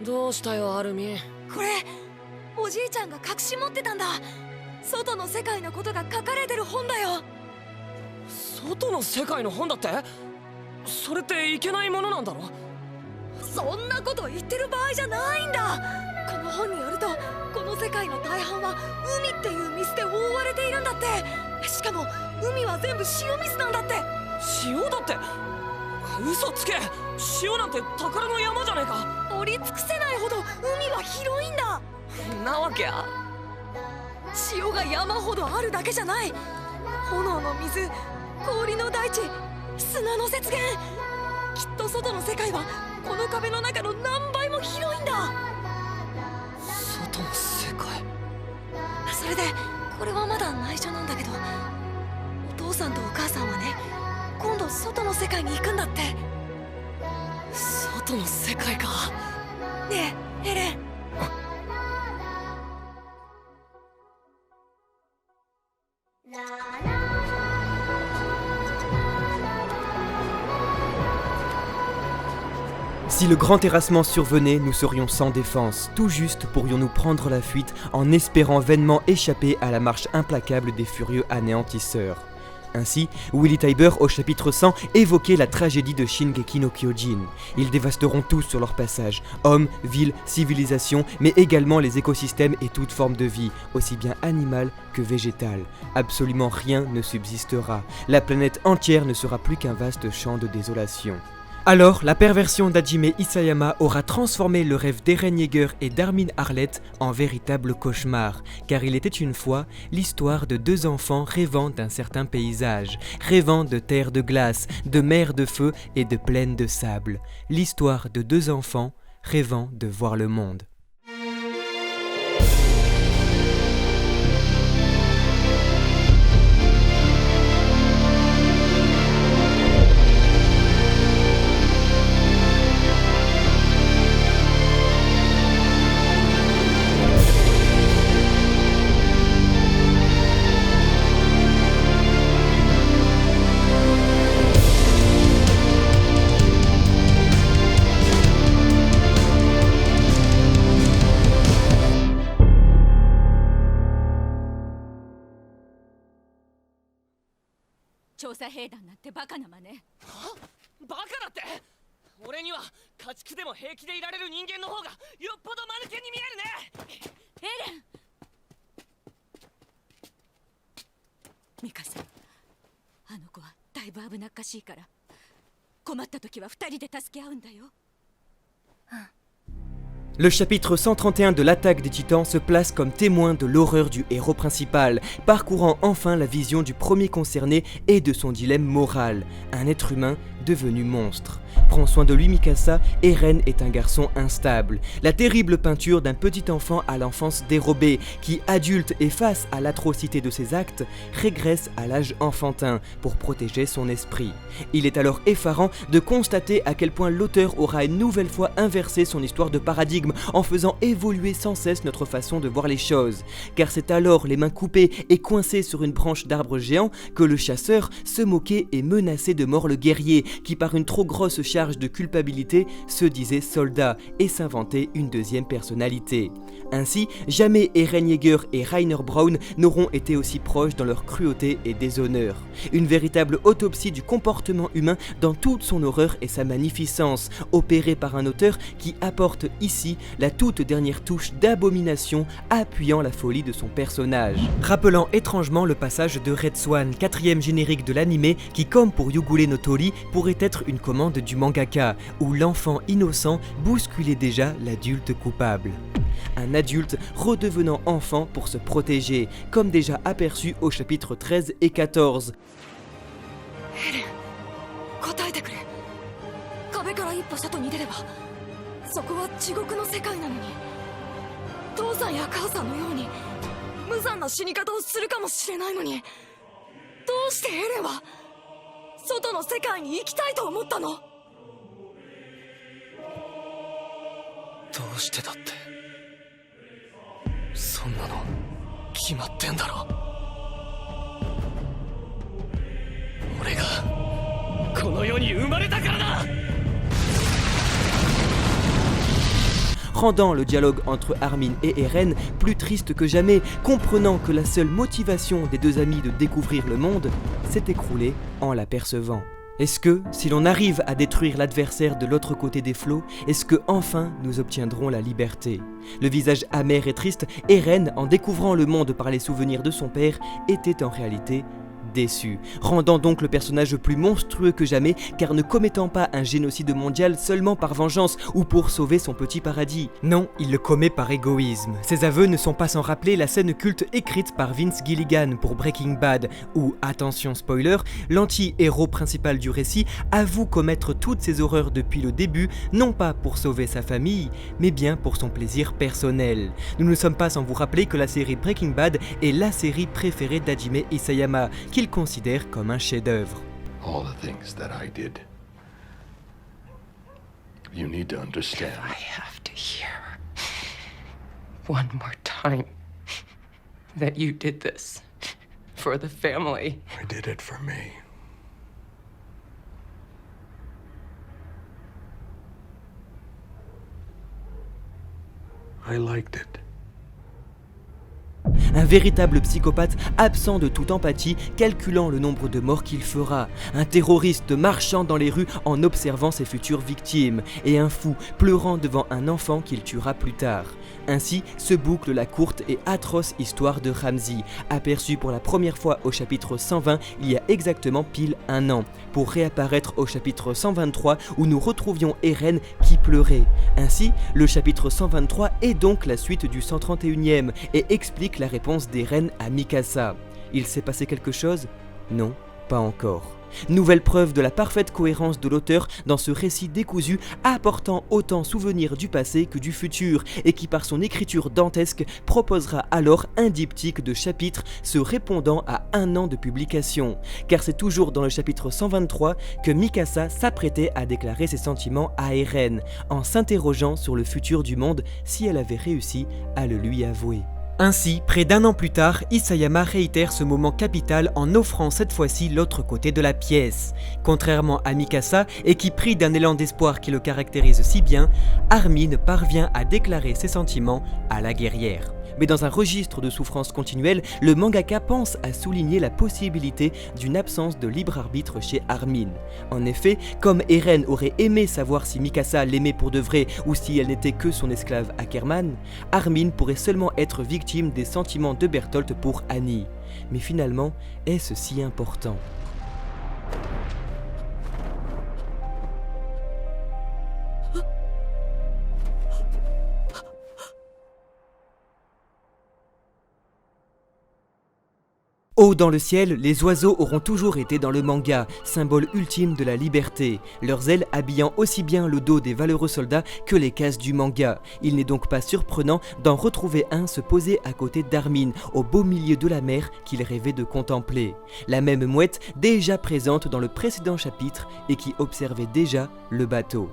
どうしたよアルミ。これおじいちゃんが隠し持ってたんだ。外の世界のことが書かれてる本だよ。外の世界の本だって？それっていけないものなんだろ？そんなこと言ってる場合じゃないんだ。この本によるとこの世界の大半は海っていう水で覆われているんだって。しかも海は全部塩水なんだって。塩だって？嘘つけ。塩なんて宝の山じゃねえか。折り尽くせないほど海は広いんだ。なわけや。塩が山ほどあるだけじゃない。炎の水、氷の大地、砂の雪原。きっと外の世界はこの壁の中の何倍も広いんだ。外の世界。それでこれはまだ内緒なんだけど、お父さんとお母さんはね、今度外の世界に行くんだって。外の世界か。ねえヘレン。Si le grand terrassement survenait, nous serions sans défense. Tout juste pourrions-nous prendre la fuite en espérant vainement échapper à la marche implacable des furieux anéantisseurs. Ainsi, Willy Tybur au chapitre 100 évoquait la tragédie de Shingeki no Kyojin. Ils dévasteront tout sur leur passage, hommes, villes, civilisations, mais également les écosystèmes et toute forme de vie, aussi bien animale que végétale. Absolument rien ne subsistera. La planète entière ne sera plus qu'un vaste champ de désolation. Alors, la perversion d'Hajime Isayama aura transformé le rêve d'Eren Yeager et d'Armin Arlett en véritable cauchemar, car il était une fois l'histoire de deux enfants rêvant d'un certain paysage, rêvant de terres de glace, de mers de feu et de plaines de sable. L'histoire de deux enfants rêvant de voir le monde.調査兵団なんてバカな真似。は？バカだって？俺には家畜でも平気でいられる人間の方がよっぽど間抜けに見えるね。エレン、ミカさん、あの子はだいぶ危なっかしいから、困った時は2人で助け合うんだよ。Le chapitre 131 de l'attaque des titans se place comme témoin de l'horreur du héros principal, parcourant enfin la vision du premier concerné et de son dilemme moral, un être humain devenu monstre. Prends soin de lui Mikasa, Eren est un garçon instable. La terrible peinture d'un petit enfant à l'enfance dérobée, qui, adulte et face à l'atrocité de ses actes, régresse à l'âge enfantin pour protéger son esprit. Il est alors effarant de constater à quel point l'auteur aura une nouvelle fois inversé son histoire de paradigme en faisant évoluer sans cesse notre façon de voir les choses. Car c'est alors les mains coupées et coincées sur une branche d'arbre géant que le chasseur se moquait et menaçait de mort le guerrier qui par une trop grosse charge de culpabilité se disait soldat et s'inventait une deuxième personnalité. Ainsi, jamais Eren Yeager et Rainer Braun n'auront été aussi proches dans leur cruauté et déshonneur. Une véritable autopsie du comportement humain dans toute son horreur et sa magnificence, opérée par un auteur qui apporte ici la toute dernière touche d'abomination appuyant la folie de son personnage. Rappelant étrangement le passage de Red Swan, quatrième générique de l'anime qui, comme pour Yugure no Tori, pourrait être une commande du mangaka, où l'enfant innocent bousculait déjà l'adulte coupable. Un adulte redevenant enfant pour se protéger, comme déjà aperçu au chapitre 13 et 14. ヘレン、答えてくれ。壁から一歩外に出ればそこは地獄の世界なのに、父さんや母さんのように無残な死に方をするかもしれないのに、どうしてエレンは外の世界に行きたいと思ったの？どうしてだって、そんなの決まってんだろ。俺がこの世に生まれたからだ。rendant le dialogue entre Armin et Eren plus triste que jamais, comprenant que la seule motivation des deux amis de découvrir le monde s'est écroulée en l'apercevant. Est-ce que, si l'on arrive à détruire l'adversaire de l'autre côté des flots, est-ce que enfin nous obtiendrons la liberté ? Le visage amer et triste, Eren, en découvrant le monde par les souvenirs de son père, était en réalité déçu, rendant donc le personnage plus monstrueux que jamais, car ne commettant pas un génocide mondial seulement par vengeance ou pour sauver son petit paradis. Non, il le commet par égoïsme. Ses aveux ne sont pas sans rappeler la scène culte écrite par Vince Gilligan pour Breaking Bad, où, attention spoiler, l'anti-héros principal du récit avoue commettre toutes ces horreurs depuis le début, non pas pour sauver sa famille, mais bien pour son plaisir personnel. Nous ne sommes pas sans vous rappeler que la série Breaking Bad est la série préférée d'Hajime Isayama, qu'il considère comme un chef-d'œuvre. All the things that I did. You need to understand. If I have to hear one more time that you did this for the family. I did it for me. I liked it. Un véritable psychopathe absent de toute empathie, calculant le nombre de morts qu'il fera. Un terroriste marchant dans les rues en observant ses futures victimes. Et un fou pleurant devant un enfant qu'il tuera plus tard. Ainsi se boucle la courte et atroce histoire de Ramsey, aperçue pour la première fois au chapitre 120 il y a exactement pile un an, pour réapparaître au chapitre 123 où nous retrouvions Eren qui pleurait. Ainsi, le chapitre 123 est donc la suite du 131e et explique la réponse d'Eren à Mikasa. Il s'est passé quelque chose ? Non, pas encore. Nouvelle preuve de la parfaite cohérence de l'auteur dans ce récit décousu, apportant autant souvenirs du passé que du futur, et qui par son écriture dantesque proposera alors un diptyque de chapitres se répondant à un an de publication. Car c'est toujours dans le chapitre 123 que Mikasa s'apprêtait à déclarer ses sentiments à Eren, en s'interrogeant sur le futur du monde si elle avait réussi à le lui avouer. Ainsi, près d'un an plus tard, Isayama réitère ce moment capital en offrant cette fois-ci l'autre côté de la pièce. Contrairement à Mikasa, et qui pris d'un élan d'espoir qui le caractérise si bien, Armin parvient à déclarer ses sentiments à la guerrière. Mais dans un registre de souffrance continuelle, le mangaka pense à souligner la possibilité d'une absence de libre arbitre chez Armin. En effet, comme Eren aurait aimé savoir si Mikasa l'aimait pour de vrai ou si elle n'était que son esclave Ackerman, Armin pourrait seulement être victime des sentiments de Bertolt pour Annie. Mais finalement, est-ce si important ? Haut dans le ciel, les oiseaux auront toujours été dans le manga, symbole ultime de la liberté, leurs ailes habillant aussi bien le dos des valeureux soldats que les cases du manga. Il n'est donc pas surprenant d'en retrouver un se poser à côté d'Armin, au beau milieu de la mer qu'il rêvait de contempler. La même mouette déjà présente dans le précédent chapitre et qui observait déjà le bateau.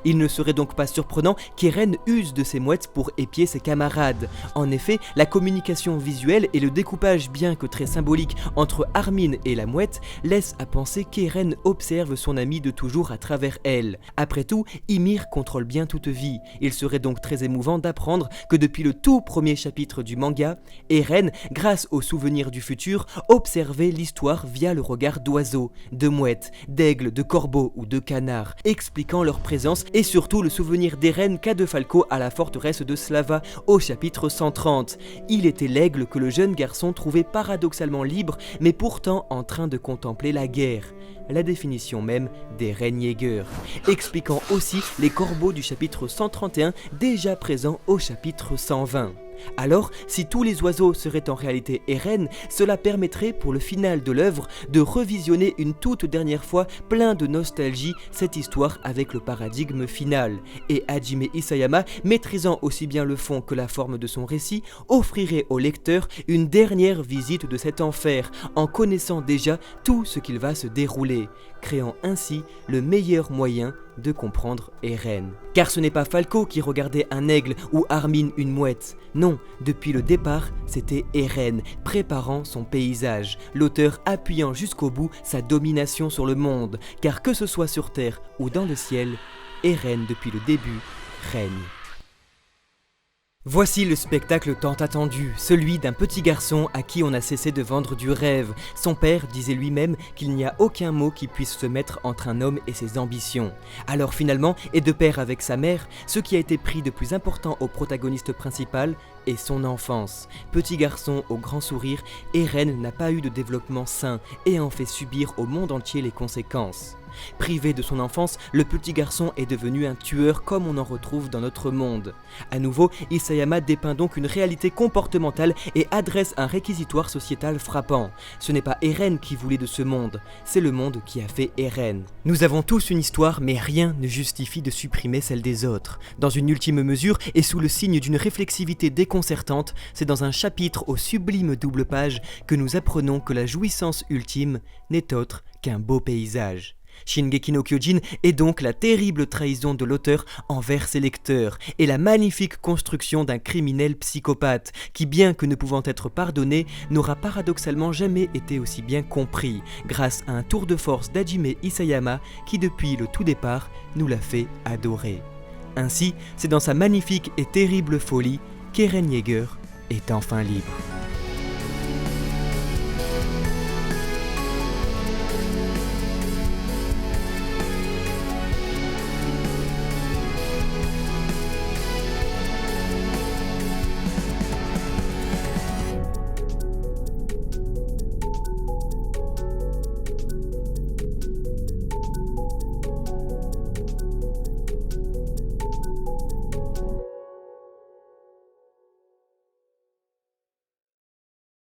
Il ne serait donc pas surprenant qu'Eren use de ses mouettes pour épier ses camarades. En effet, la communication visuelle et le découpage bien que très symbolique entre Armin et la mouette laissent à penser qu'Eren observe son ami de toujours à travers elle. Après tout, Ymir contrôle bien toute vie. Il serait donc très émouvant d'apprendre que depuis le tout premier chapitre du manga, Eren, grâce aux souvenirs du futur, observait l'histoire via le regard d'oiseaux, de mouettes, d'aigles, de corbeaux ou de canards, expliquant leur présence et surtout le souvenir d'Eren qu'a de Falco à la forteresse de Slava au chapitre 130. Il était l'aigle que le jeune garçon trouvait paradoxalement libre mais pourtant en train de contempler la guerre. La définition même d'Eren Yeager, expliquant aussi les corbeaux du chapitre 131 déjà présents au chapitre 120. Alors, si tous les oiseaux seraient en réalité Eren, cela permettrait pour le final de l'œuvre de revisionner une toute dernière fois plein de nostalgie cette histoire avec le paradigme final. Et Hajime Isayama, maîtrisant aussi bien le fond que la forme de son récit, offrirait au lecteur une dernière visite de cet enfer, en connaissant déjà tout ce qu'il va se dérouler, créant ainsi le meilleur moyen de comprendre Eren. Car ce n'est pas Falco qui regardait un aigle ou Armin une mouette. Non, depuis le départ, c'était Eren, préparant son paysage, l'auteur appuyant jusqu'au bout sa domination sur le monde, car que ce soit sur Terre ou dans le ciel, Eren depuis le début règne. Voici le spectacle tant attendu, celui d'un petit garçon à qui on a cessé de vendre du rêve. Son père disait lui-même qu'il n'y a aucun mot qui puisse se mettre entre un homme et ses ambitions. Alors finalement, et de pair avec sa mère, ce qui a été pris de plus important au protagoniste principal est son enfance. Petit garçon au grand sourire, Eren n'a pas eu de développement sain et en fait subir au monde entier les conséquences. Privé de son enfance, le petit garçon est devenu un tueur comme on en retrouve dans notre monde. À nouveau, Isayama dépeint donc une réalité comportementale et adresse un réquisitoire sociétal frappant. Ce n'est pas Eren qui voulait de ce monde, c'est le monde qui a fait Eren. Nous avons tous une histoire, mais rien ne justifie de supprimer celle des autres. Dans une ultime mesure, et sous le signe d'une réflexivité déconcertante, c'est dans un chapitre aux sublimes double pages que nous apprenons que la jouissance ultime n'est autre qu'un beau paysage. Shingeki no Kyojin est donc la terrible trahison de l'auteur envers ses lecteurs et la magnifique construction d'un criminel psychopathe qui, bien que ne pouvant être pardonné, n'aura paradoxalement jamais été aussi bien compris grâce à un tour de force d'Hajime Isayama qui depuis le tout départ nous l'a fait adorer. Ainsi, c'est dans sa magnifique et terrible folie qu'Eren Yeager est enfin libre.